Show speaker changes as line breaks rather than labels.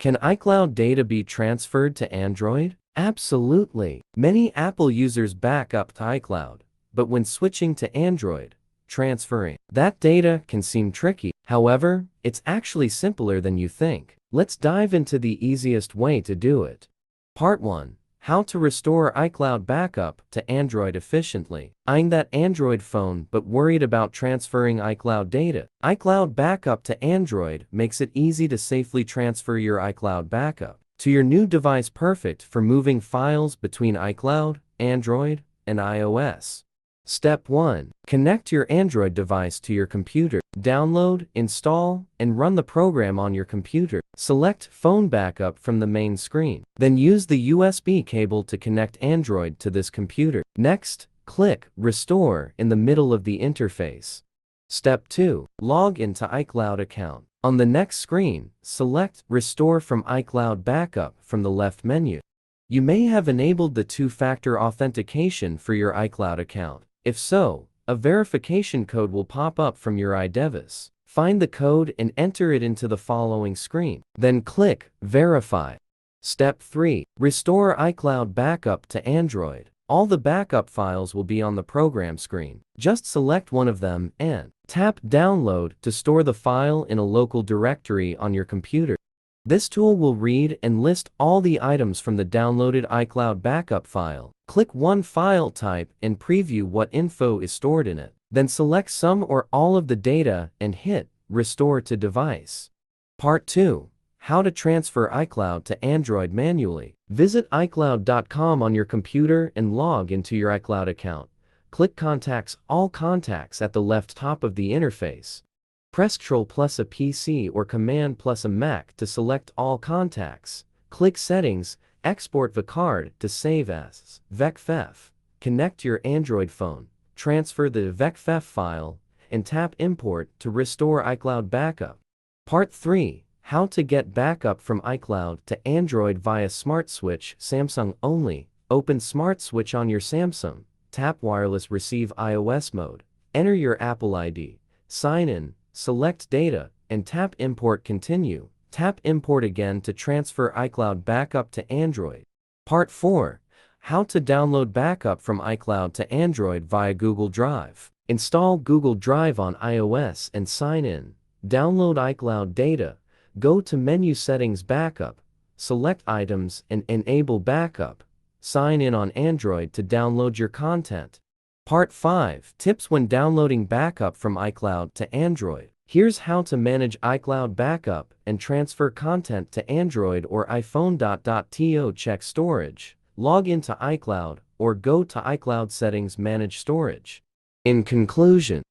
Can iCloud data be transferred to Android? Absolutely. Many Apple users back up to iCloud, but when switching to Android, transferring that data can seem tricky. However, it's actually simpler than you think. Let's dive into the easiest way to do it. Part 1. How to restore iCloud backup to Android efficiently. Eyeing that Android phone but worried about transferring iCloud data? iCloud backup to Android makes it easy to safely transfer your iCloud backup to your new device, perfect for moving files between iCloud, Android, and iOS. Step 1. Connect your Android device to your computer. Download, install, and run the program on your computer. Select Phone Backup from the main screen. Then use the USB cable to connect Android to this computer. Next, click Restore in the middle of the interface. Step 2. Log into iCloud account. On the next screen, select Restore from iCloud Backup from the left menu. You may have enabled the two-factor authentication for your iCloud account. If so, a verification code will pop up from your iDevice. Find the code and enter it into the following screen. Then click Verify. Step 3. Restore iCloud backup to Android. All the backup files will be on the program screen. Just select one of them and tap Download to store the file in a local directory on your computer. This tool will read and list all the items from the downloaded iCloud backup file. Click one file type and preview what info is stored in it. Then select some or all of the data and hit Restore to device. Part 2. How to transfer iCloud to Android manually. Visit iCloud.com on your computer and log into your iCloud account. Click Contacts, All Contacts at the left top of the interface. Press Ctrl plus a PC or Command plus a Mac to select all contacts. Click Settings, export the card to save as VecFF. Connect your Android phone, transfer the VecFF file, and tap Import to restore iCloud backup. Part 3. How to get backup from iCloud to Android via Smart Switch, Samsung only. Open Smart Switch on your Samsung. Tap Wireless Receive iOS mode. Enter your Apple ID. Sign in. Select Data, and tap Import Continue. Tap Import again to transfer iCloud backup to Android. Part 4. How to download backup from iCloud to Android via Google Drive. Install Google Drive on iOS and sign in. Download iCloud data. Go to Menu Settings Backup. Select Items and enable Backup. Sign in on Android to download your content. Part 5. Tips when downloading backup from iCloud to Android. Here's how to manage iCloud backup and transfer content to Android or iPhone. To check storage, log into iCloud or go to iCloud Settings, Manage Storage. In conclusion,